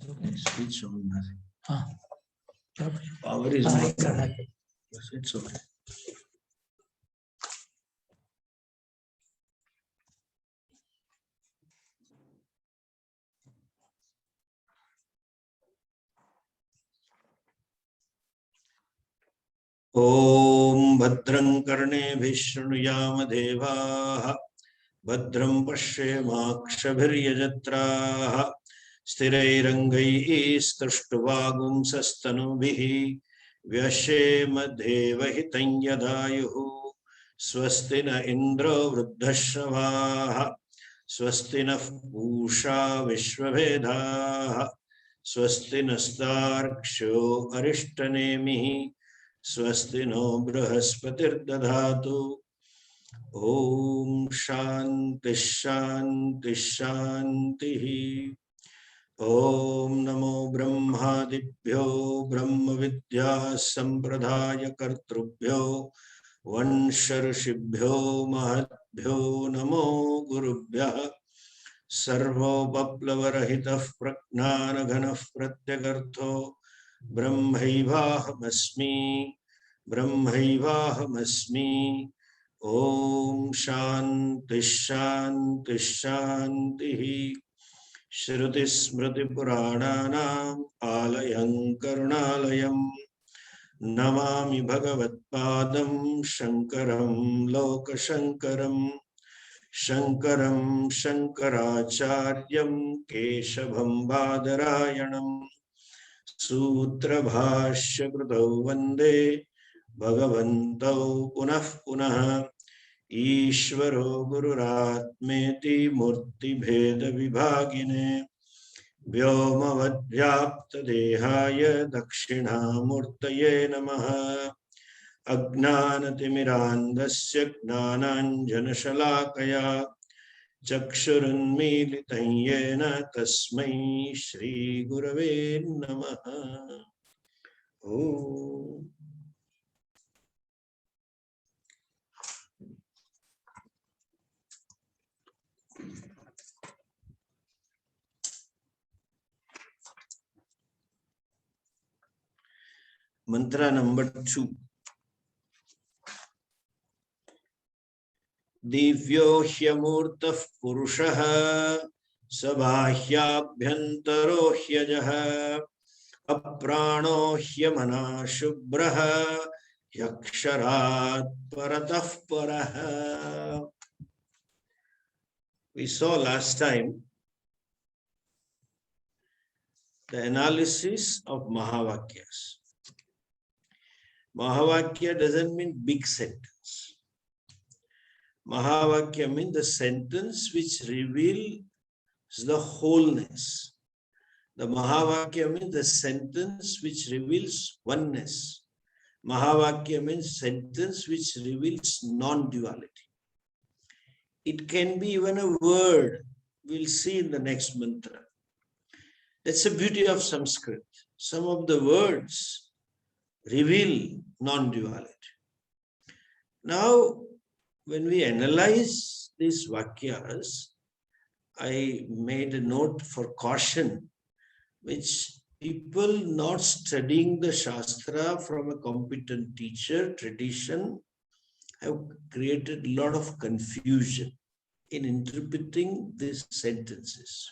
Switch on. Power is not on. Yes, it's okay. Om Bhadram Karneभिः शृणुयाम देवाः भद्रं पश्येमाक्षभिर्यजत्राः स्थिरैरङ्गैः स्तुष्टुवागुंसस्तनूभिः व्यशेम देवहितं यदायुः स्वस्ति न इन्द्रो वृद्धश्रवाः स्वस्ति नः पूषा विश्ववेदाः स्वस्ति नस्तार्क्ष्यो अरिष्टनेमिः स्वस्ति नो बृहस्पतिर्दधातु ओम शांति शांति शांति ओम नमो ब्रह्मादिभ्यो ब्रह्म विद्या संप्रदाय कर्तृभ्यो वंश ऋषिभ्यो महद्भ्यो नमो गुरुभ्यः सर्वोपप्लवरहितः प्रज्ञानघनः प्रत्यगर्थो ब्रह्मैवाहमस्मि ओम शांति शांति शांति श्रुतिस्मृतिपुराणानाम् आलयं करुणालयं नमामि भगवत्पादं शंकरं लोकशंकरं शंकरं शंकराचार्यं केशवं बादरायणं सूत्रभाष्यकृतौ वन्दे भगवन्तौ पुनः पुनः ईश्वरो गुरुरात्मेति मूर्तिभेदविभागिने व्योमवद्व्याप्तदेहाय दक्षिणामूर्तये नमः अज्ञानतिमिरान्धस्य ज्ञानाञ्जनशलाकया चक्षुरुन्मीलितं येन तस्मै श्रीगुरवे नमः। ओम Mantra number 2. Divyo hyamurtah purushah sabhahyabhyantaro hyajah aprano hyamana shubhrah yaksharat paratah parah. We saw last time the analysis of Mahavakyas. Mahavakya doesn't mean big sentence. Mahavakya means the sentence which reveals the wholeness. The Mahavakya means the sentence which reveals oneness. Mahavakya means sentence which reveals non-duality. It can be even a word. We'll see in the next mantra. That's the beauty of Sanskrit. Some of the words reveal non-duality. Now, when we analyze these Vakyas, I made a note for caution, which people not studying the Shastra from a competent teacher, tradition, have created a lot of confusion in interpreting these sentences.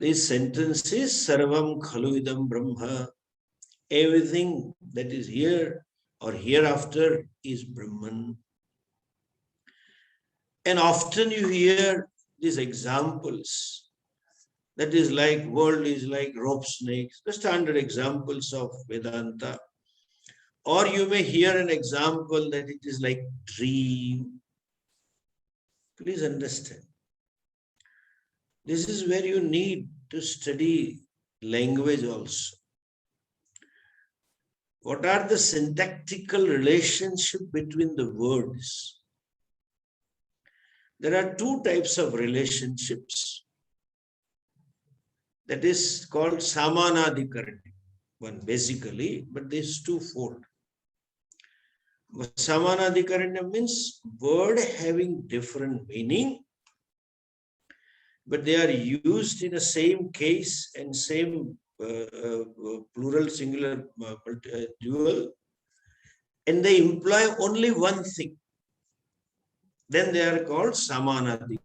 These sentences, Sarvam Khalu Idam Brahma, everything that is here or hereafter is Brahman. And often you hear these examples that is like world is like rope snakes, the standard examples of Vedanta. Or you may hear an example that it is like dream. Please understand. This is where you need to study language also. What are the syntactical relationship between the words? There are two types of relationships. That is called Samanadikaranya. One basically, but this is twofold. Samanadikaranya means word having different meaning but they are used in the same case and same plural, singular, dual, and they imply only one thing. Then they are called samanadi.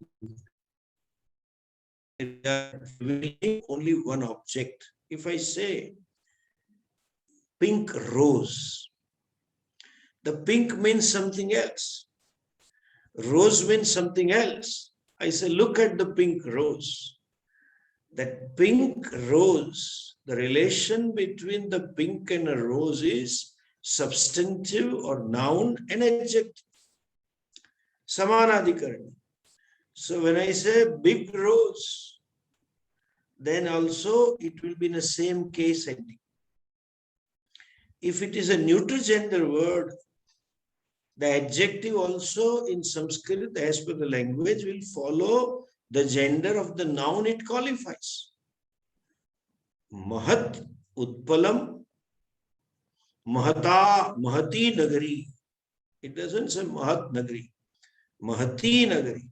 They are revealing only one object. If I say pink rose, the pink means something else. Rose means something else. I say, look at the pink rose. That pink rose, the relation between the pink and a rose is substantive or noun and adjective. Samanadikarani. So when I say big rose, then also it will be in the same case ending. If it is a neutral gender word, the adjective also in Sanskrit, as per the language, will follow the gender of the noun it qualifies. Mahat, Utpalam, Mahata, Mahati Nagari. It doesn't say Mahat Nagari, Mahati Nagari.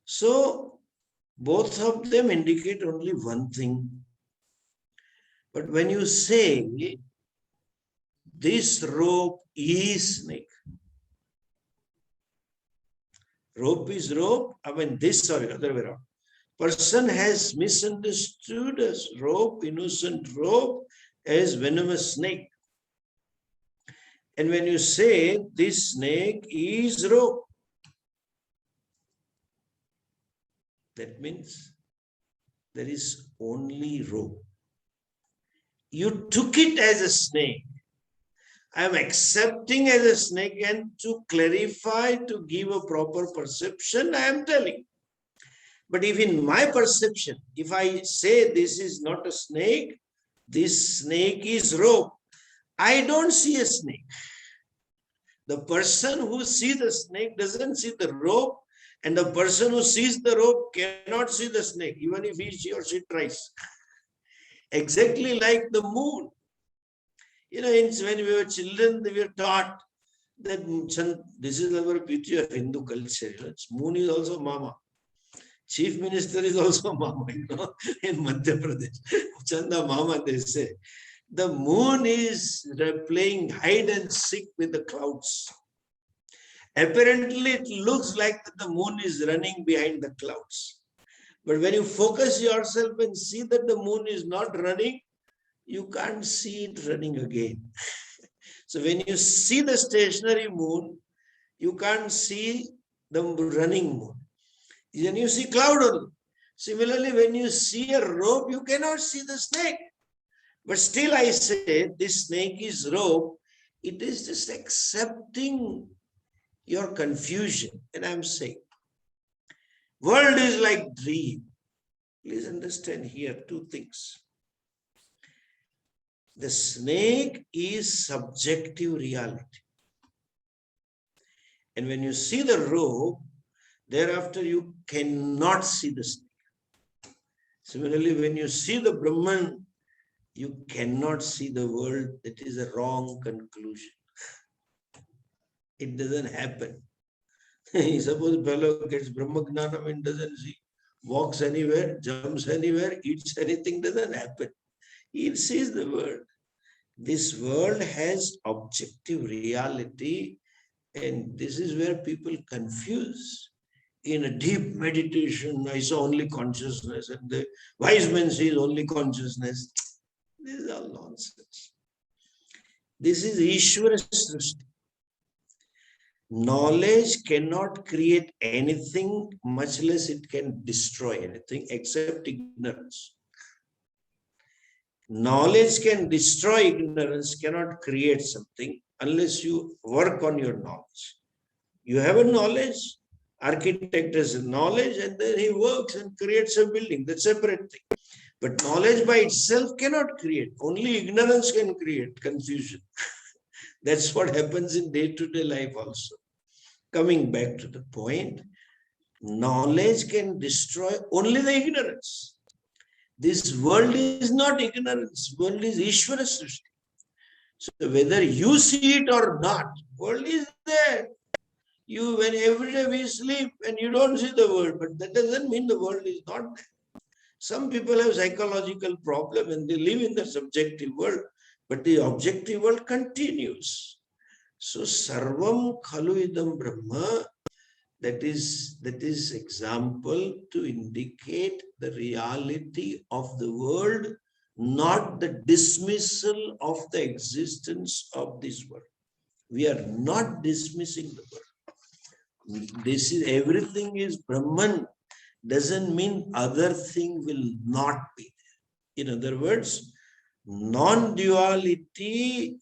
So both of them indicate only one thing. But when you say this rope is snake, rope is rope, other way around. Person has misunderstood as rope, innocent rope, as venomous snake. And when you say this snake is rope, that means there is only rope. You took it as a snake. I am accepting as a snake, and to clarify, to give a proper perception, I am telling. But if in my perception, if I say this is not a snake, this snake is rope, I don't see a snake. The person who sees the snake doesn't see the rope, and the person who sees the rope cannot see the snake, even if he or she tries. Exactly like the moon. You know, when we were children, we were taught that this is our beauty of Hindu culture. You know, moon is also mama. Chief Minister is also mama, you know, in Madhya Pradesh. Chanda mama, they say. The moon is playing hide and seek with the clouds. Apparently, it looks like the moon is running behind the clouds. But when you focus yourself and see that the moon is not running, you can't see it running again. So when you see the stationary moon, you can't see the running moon. Then you see cloud only. Similarly, when you see a rope, you cannot see the snake. But still I say this snake is rope. It is just accepting your confusion. And I'm saying, world is like dream. Please understand here two things. The snake is subjective reality. And when you see the rope, thereafter you cannot see the snake. Similarly, when you see the Brahman, you cannot see the world. That is a wrong conclusion. It doesn't happen. Suppose fellow gets Brahmagnanam and doesn't see, walks anywhere, jumps anywhere, eats anything, doesn't happen. He sees the world. This world has objective reality, and this is where people confuse. In a deep meditation, I saw only consciousness, and the wise man sees only consciousness. This is all nonsense. This is Ishvara Srishti. Knowledge cannot create anything, much less it can destroy anything, except ignorance. Knowledge can destroy ignorance, cannot create something unless you work on your knowledge. You have a knowledge, architect has a knowledge, and then he works and creates a building. That's a separate thing. But knowledge by itself cannot create. Only ignorance can create confusion. That's what happens in day-to-day life also. Coming back to the point, knowledge can destroy only the ignorance. This world is not ignorance. World is Ishvara Srishti. So whether you see it or not, world is there. When every day we sleep and you don't see the world, but that doesn't mean the world is not there. Some people have psychological problem and they live in the subjective world, but the objective world continues. So sarvam khalu idam brahma, that is example to indicate the reality of the world, not the dismissal of the existence of this world. We are not dismissing the world. This is everything is Brahman, doesn't mean other thing will not be there. In other words, non-duality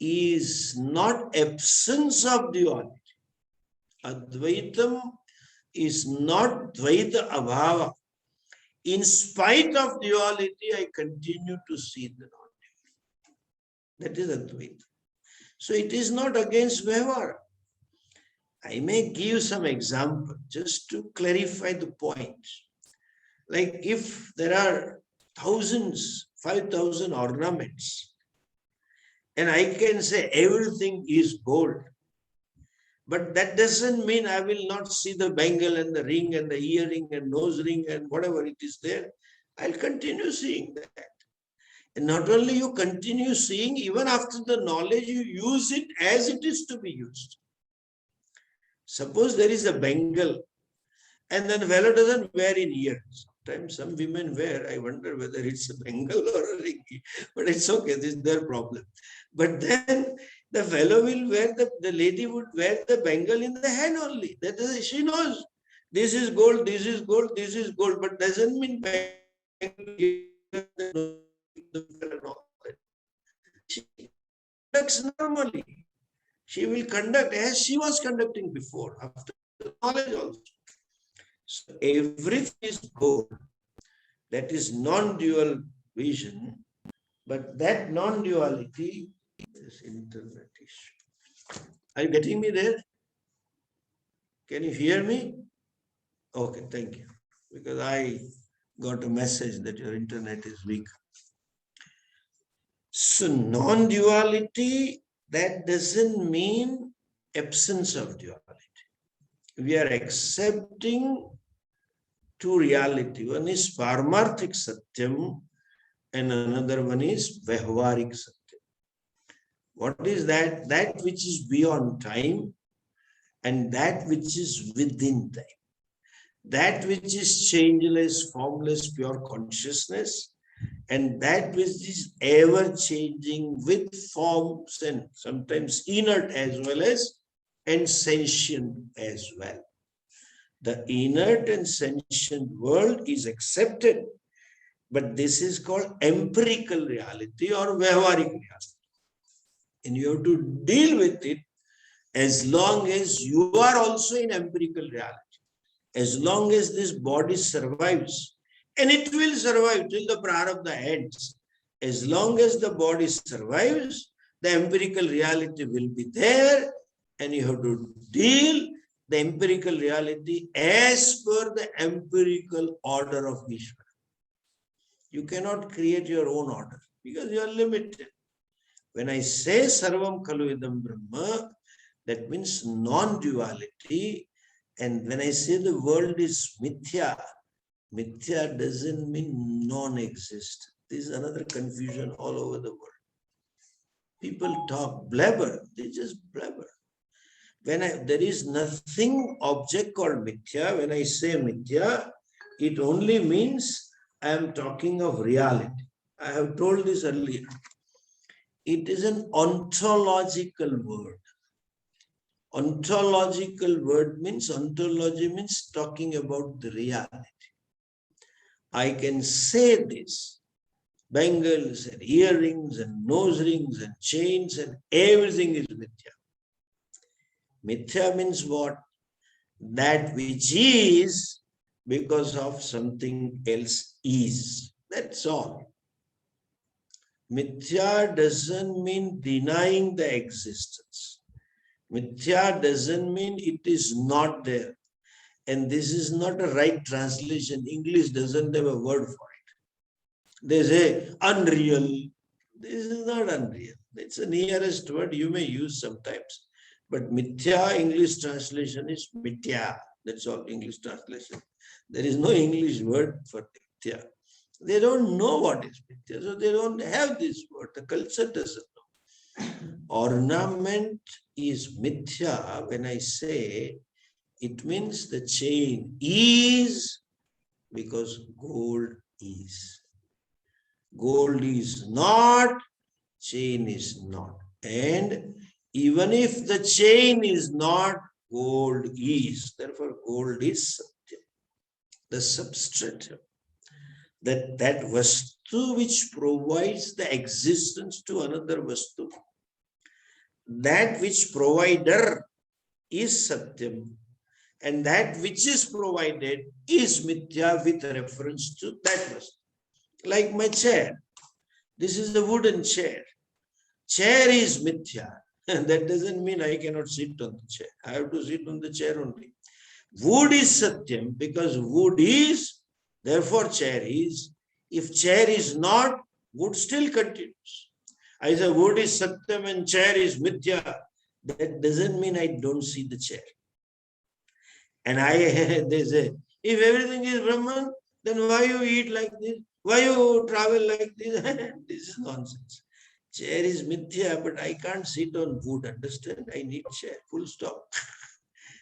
is not absence of duality. Advaitam is not Dvaita Abhava. In spite of duality, I continue to see the non-duality. That is Advaita. So it is not against Vyavahara. I may give some example just to clarify the point. Like if there are thousands, 5,000 ornaments, and I can say everything is gold, but that doesn't mean I will not see the bangle and the ring and the earring and nose ring and whatever it is there. I'll continue seeing that. And not only you continue seeing, even after the knowledge, you use it as it is to be used. Suppose there is a bangle and then fellow doesn't wear in ears. Sometimes some women wear, I wonder whether it's a bangle or a ring, but it's okay, this is their problem. But then the fellow will wear, the lady would wear the bangle in the hand only. That is, she knows this is gold, this is gold, this is gold, but doesn't mean bangle. She conducts normally. She will conduct as she was conducting before, after knowledge also. So everything is gold. That is non-dual vision, but that non-duality is internet issue. Are you getting me there? Can you hear me? Okay, thank you. Because I got a message that your internet is weak. So non-duality, that doesn't mean absence of duality. We are accepting two reality. One is Paramarthik Satyam and another one is Vyavaharik Satyam. What is that? That which is beyond time and that which is within time. That which is changeless, formless, pure consciousness, and that which is ever changing with forms and sometimes inert as well as and sentient as well. The inert and sentient world is accepted, but this is called empirical reality or Vyavaharik reality. And you have to deal with it as long as you are also in empirical reality. As long as this body survives, and it will survive till the prarabdha ends. As long as the body survives, the empirical reality will be there, and you have to deal the empirical reality as per the empirical order of Ishvara. You cannot create your own order because you are limited. When I say Sarvam Khalu Idam Brahma, that means non-duality. And when I say the world is mithya, mithya doesn't mean non-existent. This is another confusion all over the world. People talk blabber, they just blabber. There is nothing object called mithya. When I say mithya, it only means I am talking of reality. I have told this earlier. It is an ontological word. Ontological word means, ontology means talking about the reality. I can say this, bangles and earrings and nose rings and chains and everything is mithya. Mithya means what? That which is because of something else is. That's all. Mithya doesn't mean denying the existence. Mithya doesn't mean it is not there. And this is not a right translation. English doesn't have a word for it. They say unreal. This is not unreal. It's the nearest word you may use sometimes. But mithya English translation is mithya. That's all English translation. There is no English word for mithya. They don't know what is mithya, so they don't have this word. The culture doesn't know. Ornament is mithya. When I say, it means the chain is because gold is. Gold is not, chain is not. And even if the chain is not, gold is. Therefore, gold is Satyam, the substratum. That vastu which provides the existence to another vastu. That which provider is Satyam. And that which is provided is Mithya with reference to that vastu. Like my chair. This is a wooden chair. Chair is mithya. That doesn't mean I cannot sit on the chair. I have to sit on the chair only. Wood is satyam because wood is, therefore chair is. If chair is not, wood still continues. I say wood is satyam and chair is mithya. That doesn't mean I don't see the chair. And they say, if everything is Brahman, then why you eat like this? Why you travel like this? This is nonsense. Chair is mithya, but I can't sit on wood, understand? I need chair, full stop.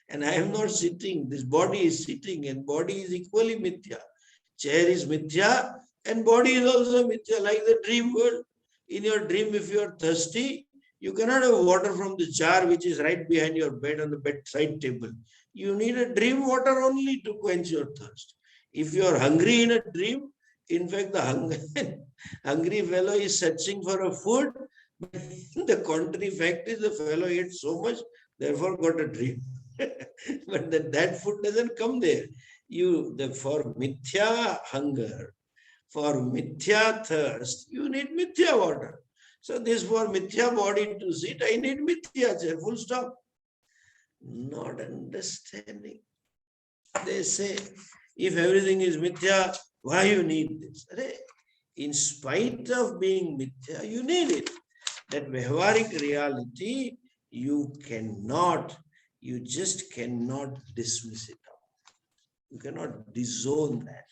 And I am not sitting. This body is sitting and body is equally mithya. Chair is mithya and body is also mithya, like the dream world. In your dream, if you are thirsty, you cannot have water from the jar which is right behind your bed on the bedside table. You need a dream water only to quench your thirst. If you are hungry in a dream, in fact, the hungry fellow is searching for a food. But the contrary fact is the fellow ate so much, therefore got a dream. But that food doesn't come there. For mithya hunger, for mithya thirst, you need mithya water. So this for mithya body to sit, I need mithya chair, full stop. Not understanding. They say, if everything is mithya, why you need this? In spite of being mithya, you need it. That vyavharik reality, you just cannot dismiss it out. You cannot disown that.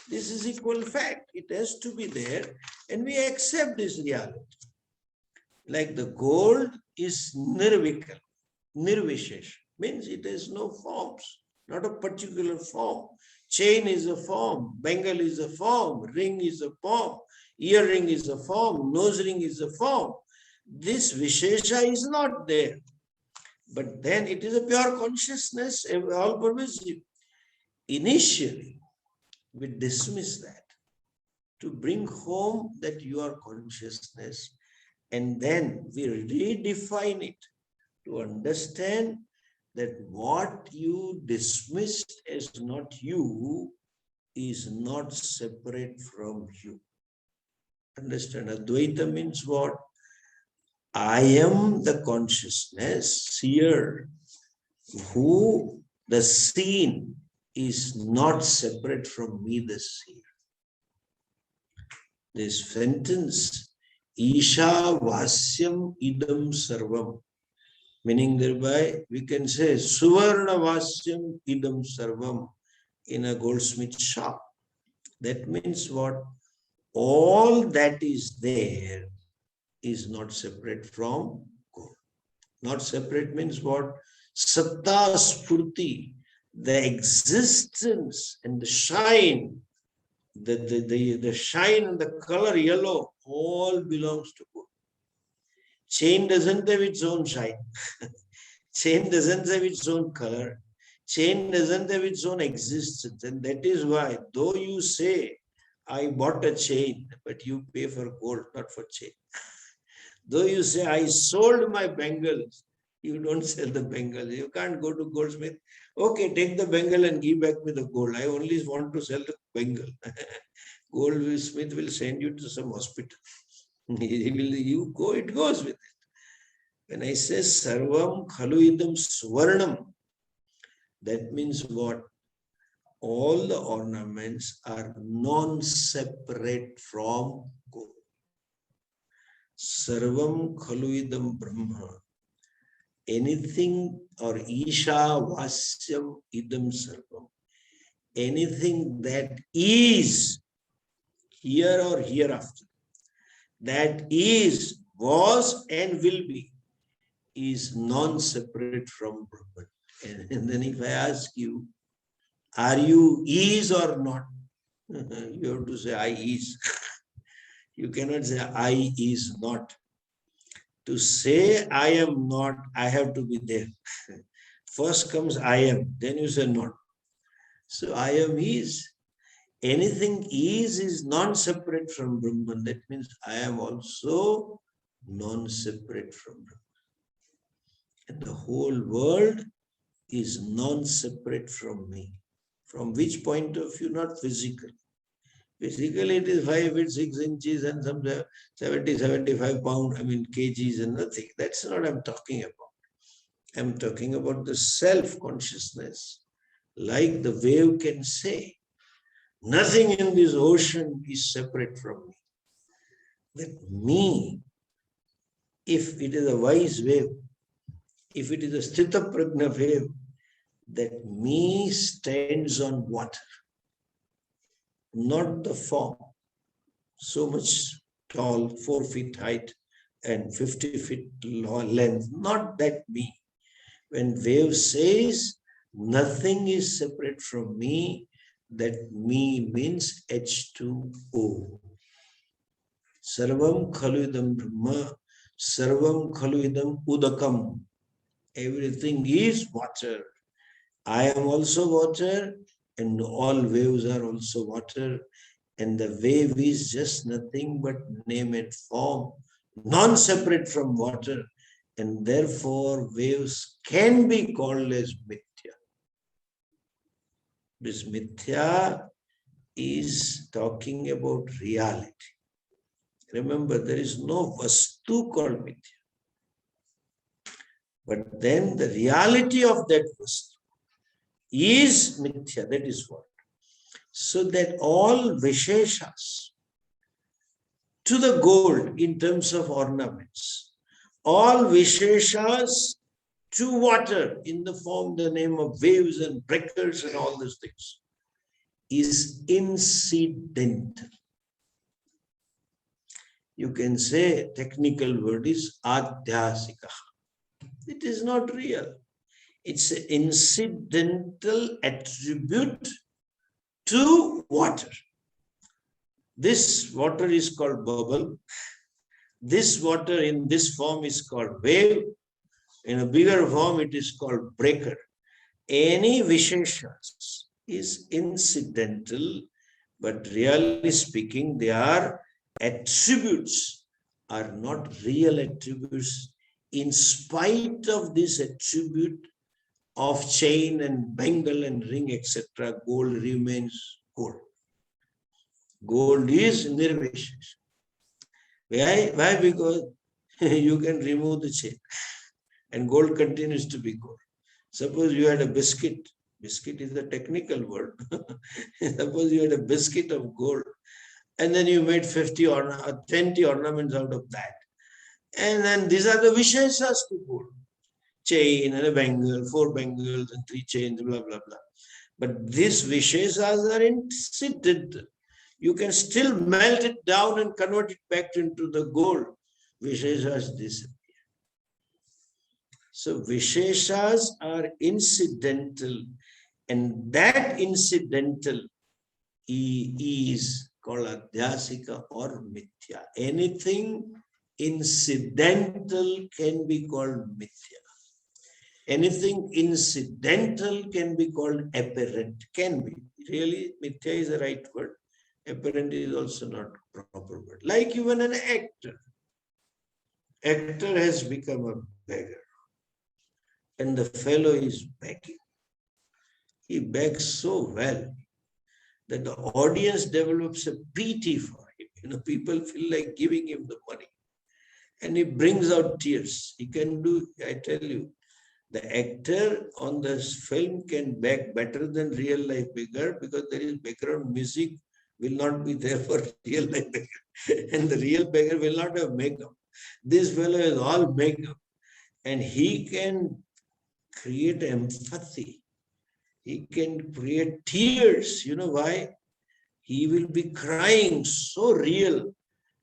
This is equal fact. It has to be there, and we accept this reality. Like the gold is nirvikal, nirvishesh, means it has no forms, not a particular form. Chain is a form, bangle is a form, ring is a form, earring is a form, nose ring is a form. This Vishesha is not there. But then it is a pure consciousness, all pervasive. Initially, we dismiss that to bring home that you are consciousness, and then we redefine it to understand that what you dismissed as not you is not separate from you. Understand? Advaita means what? I am the consciousness, seer, who the seen is not separate from me, the seer. This sentence, Isha Vasyam Idam Sarvam, meaning thereby we can say Suvarna Vasyam Idam Sarvam in a goldsmith shop. That means what? All that is there is not separate from gold. Not separate means what? Satta Spurti, the existence and the shine, the shine and the color yellow, all belongs to gold. Chain doesn't have its own shine. Chain doesn't have its own color. Chain doesn't have its own existence. And that is why, though you say, I bought a chain, but you pay for gold, not for chain. Though you say, I sold my bangles, you don't sell the bangles. You can't go to goldsmith. Okay, take the bangle and give back me the gold. I only want to sell the bangle. Goldsmith will send you to some hospital. You go, it goes with it. When I say sarvam khaluidam suvarnam, that means what? All the ornaments are non-separate from gold. Sarvam khaluidam brahma. anything, or Isha Vasyam Idam Sarvam, anything that is here or hereafter, that is, was, and will be, is non-separate from Brahman. And then if I ask you, are you is or not? You have to say, I is. You cannot say, I is not. To say, I am not, I have to be there. First comes I am, then you say not. So I am is. Anything is non-separate from Brahman. That means I am also non-separate from Brahman. And the whole world is non-separate from me. From which point of view? Not physical. Physically, it is 5 feet 6 inches and some 70, 75 pounds, kgs and nothing. That's not what I'm talking about. I'm talking about the self-consciousness. Like the wave can say, nothing in this ocean is separate from me. That me, if it is a wise wave, if it is a sthita prajna wave, that me stands on water, not the form, so much tall, 4 feet height and 50 feet length, not that me. When wave says nothing is separate from me, that me means H2O. Sarvam khalu idam brahma, sarvam khalu idam udakam. Everything is water. I am also water, and all waves are also water. And the wave is just nothing but name and form, non-separate from water. And therefore, waves can be called as mithya. This mithya is talking about reality. Remember, there is no vastu called mithya. But then the reality of that vastu is mithya, that is what. So that all visheshas to the gold in terms of ornaments, all visheshas to water in the form, the name of waves and breakers and all these things, is incidental. You can say technical word is adhyasika. It is not real. It's an incidental attribute to water. This water is called bubble. This water in this form is called wave. In a bigger form, it is called breaker. Any visheshas is incidental, but really speaking, they are attributes, are not real attributes. In spite of this attribute of chain and bangle and ring, etc., gold remains gold. Gold is nirvishesha. Why? Because you can remove the chain and gold continues to be gold. Suppose you had a biscuit. Biscuit is a technical word. Suppose you had a biscuit of gold and then you made 20 ornaments out of that. And then these are the visheshas to gold. Chain and a bangle, 4 bangles and 3 chains, blah, blah, blah. But these visheshas are incidental. You can still melt it down and convert it back into the gold. Visheshas disappear. So visheshas are incidental, and that incidental is called adhyasika or mithya. Anything incidental can be called mithya. Anything incidental can be called apparent. Can be. Really, mithya is the right word. Apparent is also not proper word. Like even an actor. Actor has become a beggar. And the fellow is begging. He begs so well that the audience develops a pity for him. People feel like giving him the money. And he brings out tears. He can do, I tell you, the actor on this film can beg better than real life beggar because there is background music will not be there for real life beggar. And the real beggar will not have makeup. This fellow is all makeup. And he can create empathy. He can create tears. You know why? He will be crying so real,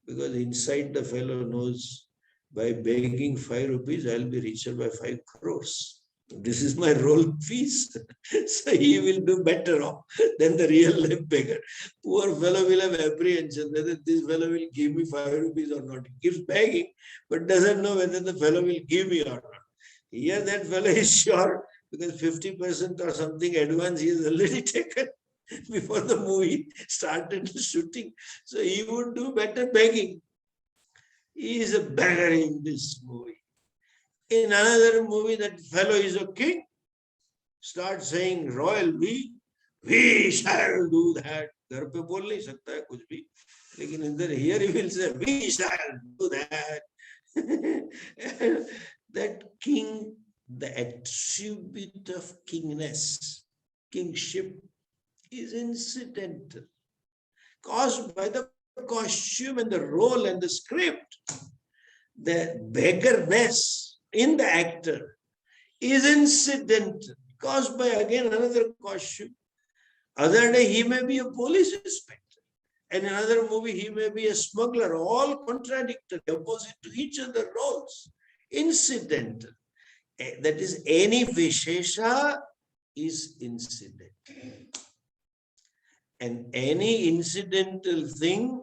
because inside the fellow knows, by begging 5 rupees, I'll be richer by 5 crores. This is my role piece. So he will do better off than the real life beggar. Poor fellow will have apprehension whether this fellow will give me 5 rupees or not. He keeps begging, but doesn't know whether the fellow will give me or not. Here that fellow is sure, because 50% or something advance he has already taken before the movie started shooting. So he would do better begging. He is a beggar in this movie. In another movie, that fellow is a king. Start saying royal we shall do that. घर पे बोल नहीं सकता है कुछ भी, लेकिन इधर here he will say we shall do that. That king, the attribute of kingness, kingship, is incidental, caused by the costume and the role and the script. The beggarness in the actor is incidental, caused by again another costume. Other day he may be a police inspector, and in another movie he may be a smuggler, all contradictory, opposite to each other roles. Incidental. That is, any Vishesha is incidental. And any incidental thing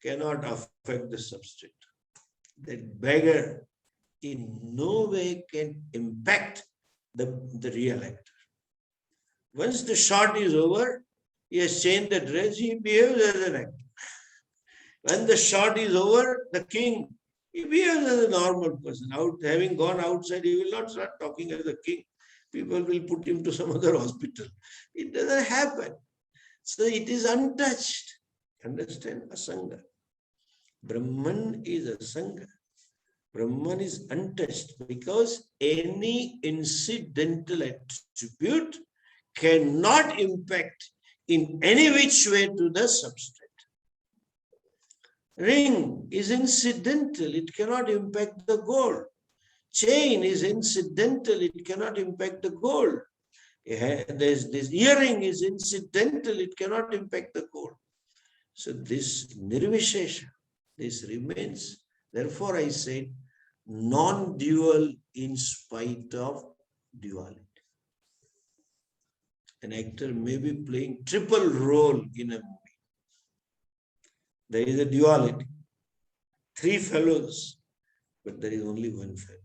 cannot affect the substrate. That beggar in no way can impact the real actor. Once the shot is over, he has changed the dress, he behaves as an actor. When the shot is over, the king, he behaves as a normal person. Having gone outside, he will not start talking as a king. People will put him to some other hospital. It doesn't happen. So it is untouched. Understand? Asanga. Brahman is asanga. Brahman is untouched, because any incidental attribute cannot impact in any which way to the substrate. Ring is incidental, it cannot impact the gold. Chain is incidental, it cannot impact the gold. This earring is incidental, it cannot impact the gold. So this nirvishesha, this remains. Therefore I said non-dual in spite of duality. An actor may be playing triple role in a movie. There is a duality. 3 fellows, but there is only one fellow.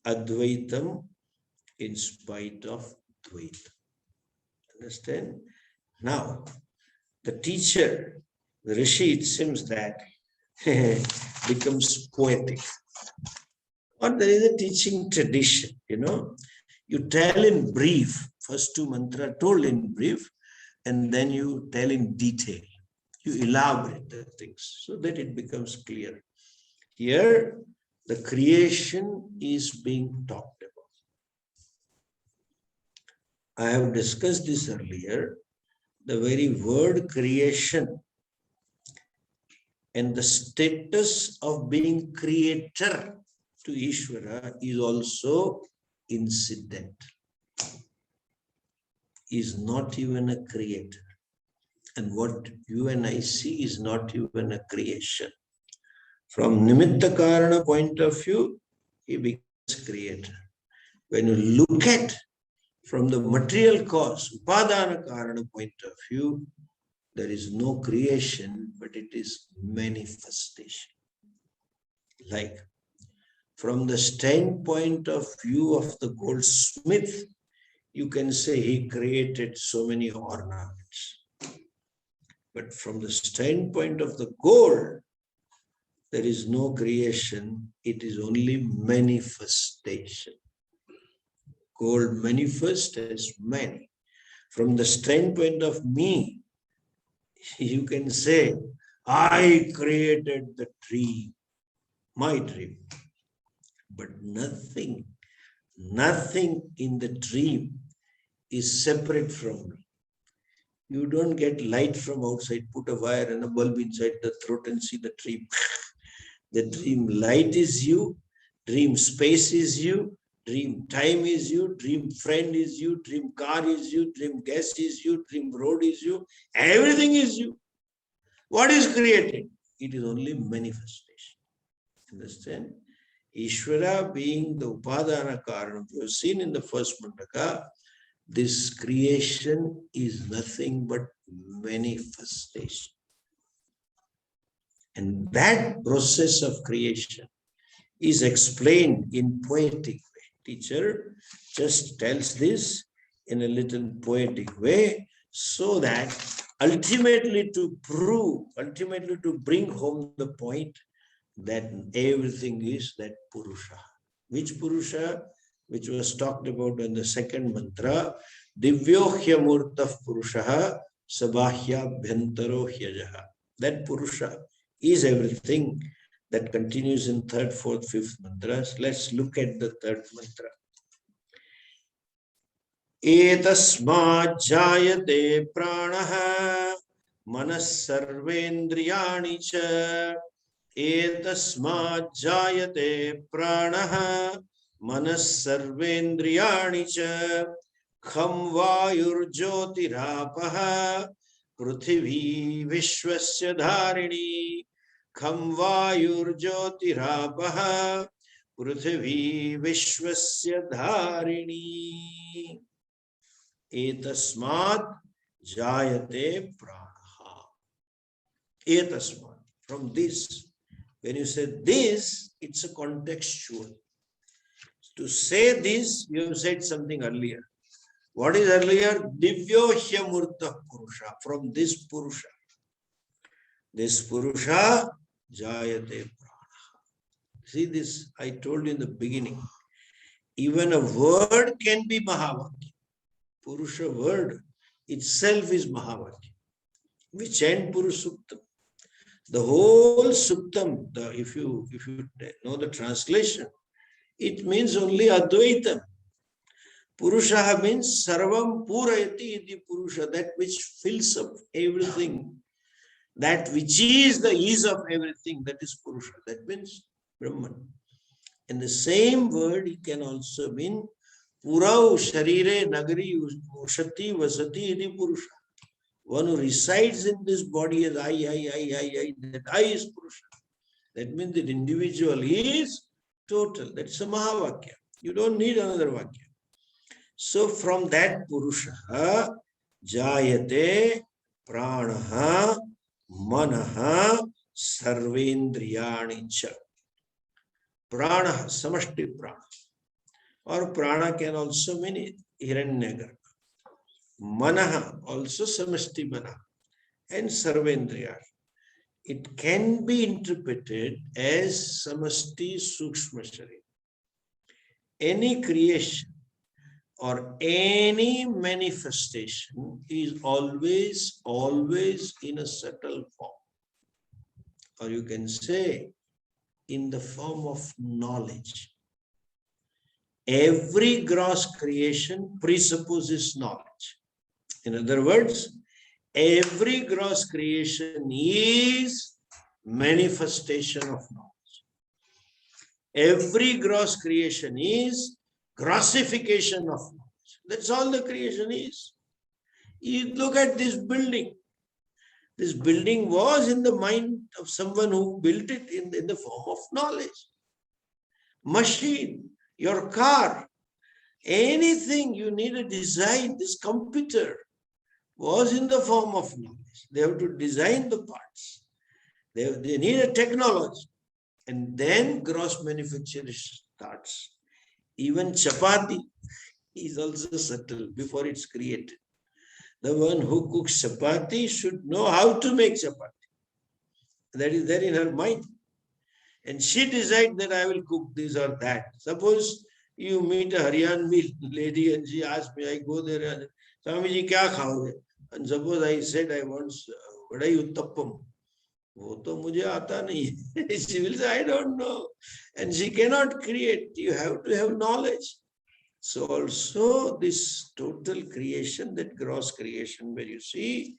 Advaitam in spite of Dvaitam. Understand? Now, the teacher, the Rishi, it seems that becomes poetic. Or there is a teaching tradition, You tell in brief, first 2 mantra told in brief, and then you tell in detail. You elaborate the things so that it becomes clear. Here, the creation is being talked about. I have discussed this earlier. The very word creation and the status of being creator to Ishvara is also incidental. Is not even a creator. And what you and I see is not even a creation. From Nimitta Karana point of view, he becomes creator. When you look at from the material cause, Upadana Karana point of view, there is no creation, but it is manifestation. Like from the standpoint of view of the goldsmith, you can say he created so many ornaments. But from the standpoint of the gold, there is no creation, it is only manifestation. Gold manifests as many. From the standpoint of me, you can say, I created the tree, my dream. But nothing in the dream is separate from me. You don't get light from outside, put a wire and a bulb inside the throat and see the dream. The dream light is you, dream space is you, Dream time is you, dream friend is you, dream car is you, dream guest is you, dream road is you, everything is you. What is created? It is only manifestation. Understand? Ishvara being the Upadana Karanam. You have seen in the first Mundaka, this creation is nothing but manifestation. And that process of creation is explained in poetic way. Teacher just tells this in a little poetic way so that ultimately to prove, ultimately to bring home the point that everything is that Purusha. Which Purusha? Which was talked about in the second mantra, Divyohya Murtah Purusha Sabahya Bhantaro Hyajaha. That Purusha is everything. That continues in third, fourth, fifth mantras. Let's look at the third mantra. Etasmat jayate pranaha manas sarvendriyani cha. Etasmat jayate pranaha manas sarvendriyani cha. Kham vayur jyotirapaha prithvi vishwasya dharini. Kham vayur jyotirapaha prithvi vishwasya dharini. Etasmat jayate pranaha. Etasmat. From this, when you say this, it's a contextual. To say this, you have said something earlier. What is earlier? Divyohya Murtah Purusha. From this Purusha. This Purusha jayate pranaha. See this, I told you in the beginning. Even a word can be Mahavakya. Purusha word itself is Mahavakya. We chant Purusuktam. The whole Suktam, if you know the translation, it means only Advaitam. Purusha means Sarvam Purayati iti Purusha, that which fills up everything. That which is the ease of everything, that is Purusha. That means Brahman. And the same word it can also mean Purau Sharire Nagari Ushati Vasati iti Purusha. One who resides in this body as I, that I is Purusha. That means that individual is total. That's a Mahavakya. You don't need another Vakya. So from that Purusha, Jayate Pranaha Manaha Sarvendriyani cha. Prana, Samashti Prana. Or Prana can also mean Hiranyagarbha. Manaha, also Samashti Mana. And Sarvendriya. It can be interpreted as Samashti Sukshma Sharir. Any creation or any manifestation is always in a subtle form. Or you can say, in the form of knowledge. Every gross creation presupposes knowledge. In other words, every gross creation is manifestation of knowledge. Every gross creation is grossification of knowledge. That's all the creation is. You look at this building. This building was in the mind of someone who built it in the form of knowledge. Machine, your car, anything you need a design, this computer was in the form of knowledge. They have to design the parts. They need a technology. And then gross manufacturing starts. Even chapati is also subtle before it's created. The one who cooks chapati should know how to make chapati. That is there in her mind. And she decides that I will cook this or that. Suppose you meet a Haryanvi lady and she asks me, I go there and Swamiji, kya khaoge? And suppose I said I want vadai uttappam. वो तो मुझे आता नहीं है. She will say, I don't know. And she cannot create. You have to have knowledge. So also this total creation, that gross creation where you see,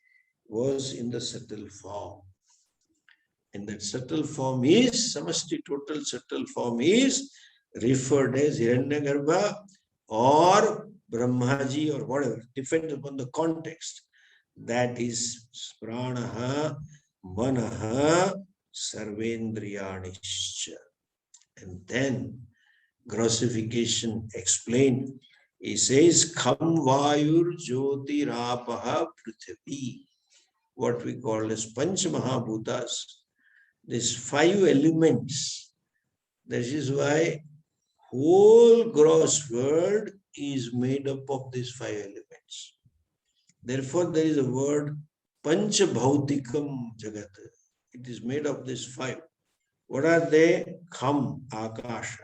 was in the subtle form. And that subtle form is, Samasti total subtle form is referred as Hiranyagarbha or Brahmaji or whatever, depends upon the context. That is Pranaha, Manaha, Sarvendriyanischa. And then grossification explained. He says, Kham Vayur Jyotirapaha Prithvi, what we call as Panch Mahabhutas. These 5 elements. That is why whole gross world is made up of these 5 elements. Therefore, there is a word Pancha Bhautikam Jagat. It is made of these 5. What are they? Kham, Akasha.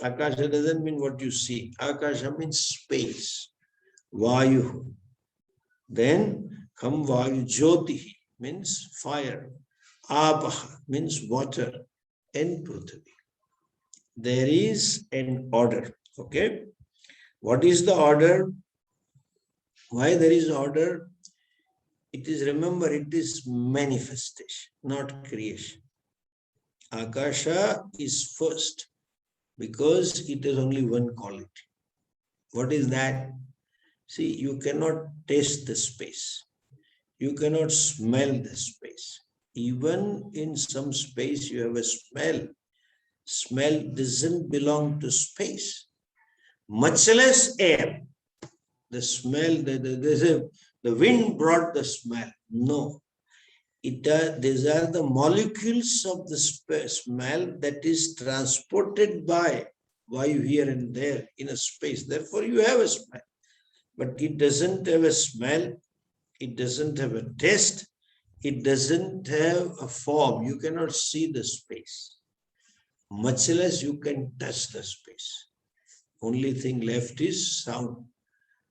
Akasha doesn't mean what you see. Akasha means space. Vayu. Then Kham Vayu Jyotihi means fire. Apaha means water. And Prithvi. There is an order. Okay. What is the order? Why there is order? It is, remember, it is manifestation, not creation. Akasha is first because it has only one quality. What is that? See, you cannot taste the space. You cannot smell the space. Even in some space, you have a smell. Smell doesn't belong to space, much less air. The smell, the wind brought the smell. No. These are the molecules of the smell that is transported by Vayu here and there in a space. Therefore, you have a smell. But it doesn't have a smell. It doesn't have a taste. It doesn't have a form. You cannot see the space. Much less you can touch the space. Only thing left is sound.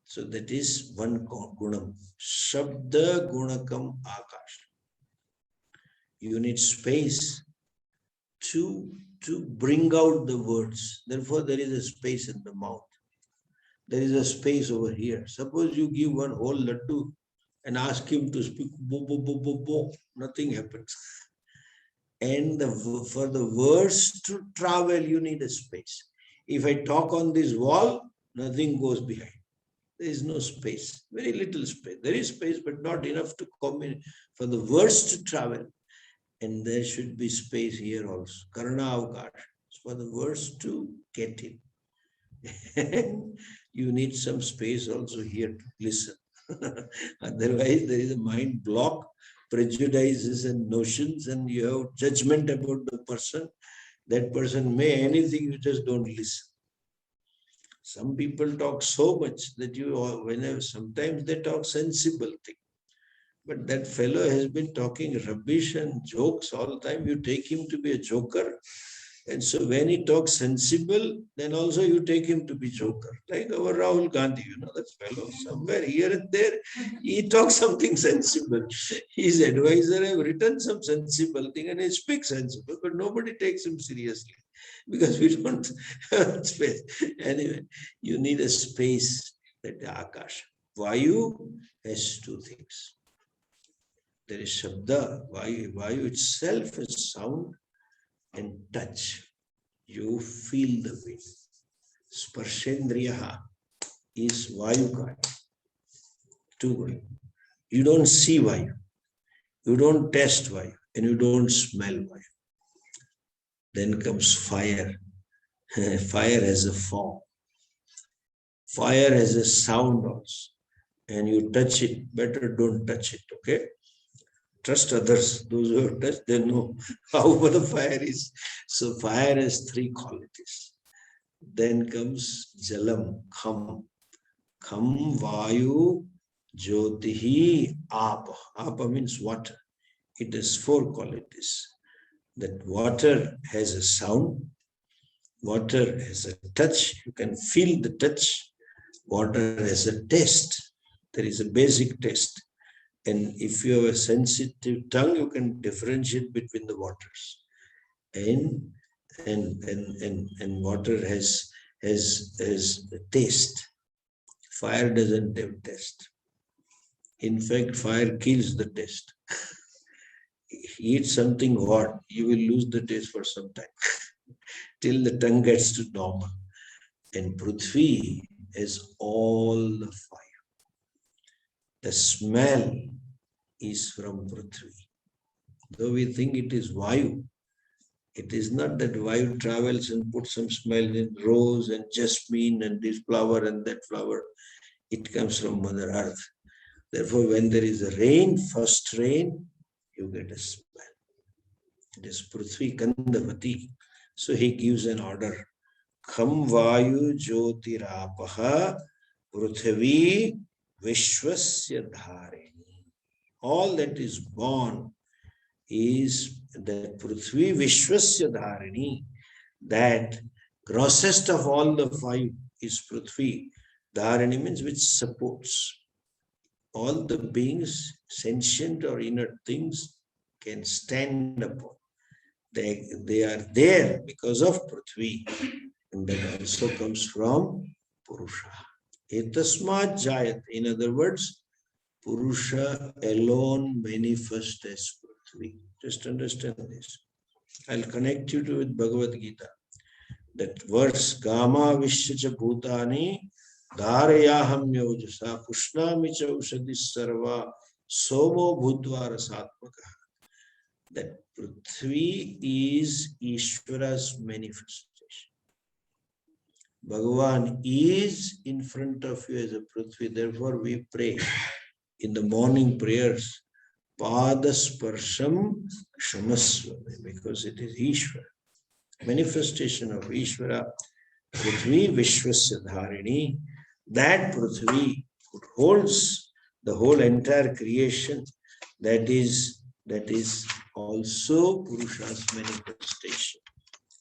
So that is one gunam. Shabda gunakam akash. You need space to bring out the words. Therefore, there is a space in the mouth. There is a space over here. Suppose you give one whole laddu and ask him to speak bo, bo, bo, bo, bo. Nothing happens. And for the words to travel, you need a space. If I talk on this wall, nothing goes behind. There is no space, very little space. There is space, but not enough to come in for the words to travel. And there should be space here also. Karna avakash, for the words to get in. And you need some space also here to listen. Otherwise, there is a mind block, prejudices and notions, and you have judgment about the person. That person may anything, you just don't listen. Some people talk so much that whenever sometimes they talk sensible thing. But that fellow has been talking rubbish and jokes all the time. You take him to be a joker. And so when he talks sensible, then also you take him to be joker. Like our Rahul Gandhi, that fellow, somewhere here and there, he talks something sensible. His advisor have written some sensible thing and he speaks sensible, but nobody takes him seriously because we don't have space. Anyway, you need a space, that Akash. Vayu has 2 things. There is Shabda, Vayu itself is sound and touch. You feel the wind. Sparshendriyaha is Vayu Kaya. 2 Vayu. You don't see Vayu. You don't taste Vayu. And you don't smell Vayu. Then comes fire. Fire has a form. Fire has a sound also. And you touch it. Better don't touch it, okay? Trust others. Those who have touched, they know how the fire is. So fire has 3 qualities. Then comes Jalam, Kham. Kham, Vayu, Jyotihi, Apa. Apa means water. It has 4 qualities. That water has a sound. Water has a touch. You can feel the touch. Water has a taste. There is a basic taste. And if you have a sensitive tongue, you can differentiate between the waters. And water has a taste. Fire doesn't have taste. In fact, fire kills the taste. Eat something hot, you will lose the taste for some time. till the tongue gets to normal. And Prithvi is all the fire. The smell is from Prithvi. Though we think it is Vayu, it is not that Vayu travels and puts some smell in rose and jasmine and this flower and that flower. It comes from Mother Earth. Therefore, when there is a rain, first rain, you get a smell. It is Prithvi Kandavati. So he gives an order. Kham Vayu Jyotirapaha Prithvi Vishwasya Dharini. All that is born is that Prithvi Vishwasya Dharini, that grossest of all the five is Prithvi. Dharini means which supports. All the beings, sentient or inert things, can stand upon. They are there because of Prithvi. And that also comes from Purusha. Etasmat Jayat. In other words, Purusha alone manifests as Prithvi. Just understand this. I'll connect you to with Bhagavad Gita. That verse, Gama Vishyacha Bhutani Dharayaham Yojasa Pushnami cha Ushadis Sarva Somo Bhutva Rasatmaka. That Prithvi is Ishvara's manifestation. Bhagavan is in front of you as a Prithvi. Therefore, we pray in the morning prayers, Padasparsham Kshamaswami, because it is Ishvara. Manifestation of Ishvara, Prithvi Vishwasya Dharini, that Prithvi holds the whole entire creation, that is also Purusha's manifestation.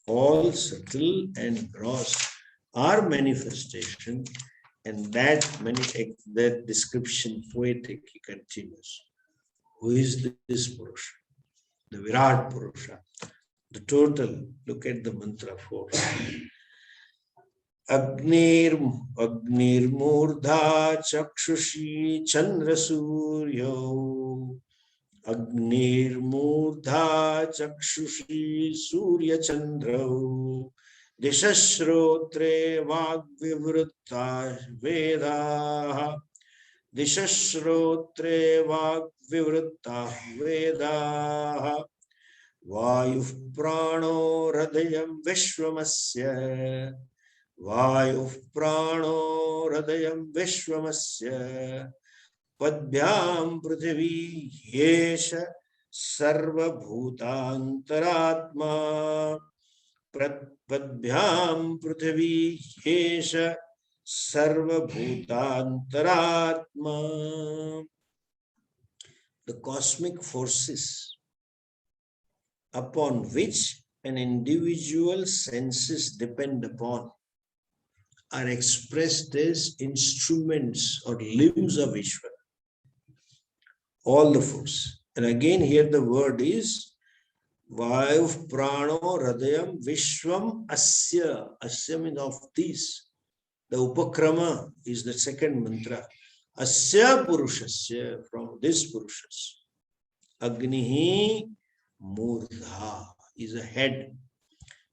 All subtle and gross are manifestation, and that description poetic, he continues. Who is this Purusha? The Virat Purusha. The total, look at the mantra 4. Agnir Murdha Chakshushi Chandra Suryo. Agnir Murdha Chakshushi Surya Chandra. Dishashrotre Vagvivruta Veda. Dishashrotre Vagvivruta Veda. Vayuh Prano Radayam Vishwamasya. Vayuh Prano Radayam Vishwamasya. Padbhyam Prithvi Yesha Sarva Bhutantaratma. Padbhyam Prithvi Yesha Sarva Bhutantaratma. The cosmic forces upon which an individual's senses depend upon are expressed as instruments or limbs of Ishvara. All the force. And again here the word is Vayuh Prano Radayam Vishwam Asya. Asya means of this. The Upakrama is the second mantra. Asya Purushasya, from this Purushas. Agnihi Murdha is a head.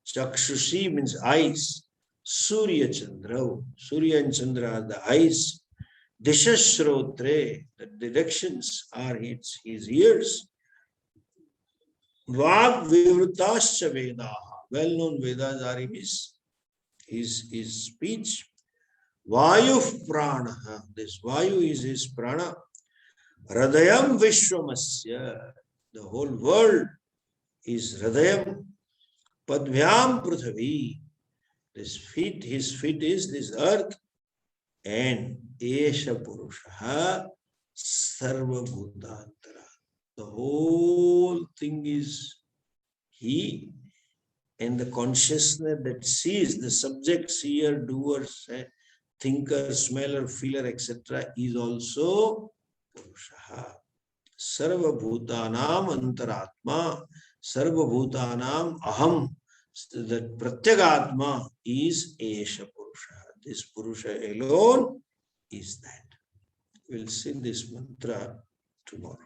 Chakshushi means eyes. Surya Chandra. Surya and Chandra are the eyes. Dishashrotre, the directions are his ears. Vag Vivrutascha Vedaha. Well-known Vedas are in his speech. Vayuh Prana. This Vayu is his prana. Radayam Vishwamasya. The whole world is Radayam. Padbhyam Prithvi. His feet is this earth. And Esha Purusha Sarva Bhutantara. The whole thing is he, and the consciousness that sees, the subject, seer, doer, thinker, smeller, feeler, etc. is also Purusha. Sarva Bhutanam Antaratma. Sarva Bhutanam Aham. That Pratyagatma is Esha Purusha. This Purusha alone is that. We'll sing this mantra tomorrow.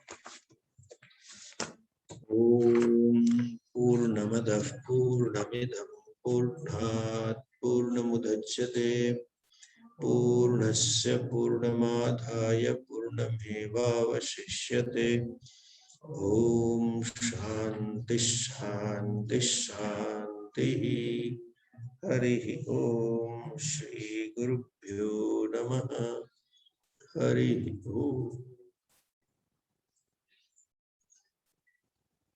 Om Purnamadav Purnamidam पूर्णात् पूर्णमुदच्यते पूर्णस्य पूर्णमादाय पूर्णमेवावशिष्यते। ओम शांति शांति शांति। हरि ओम। श्री गुरुभ्यो नमः। हरि ओम।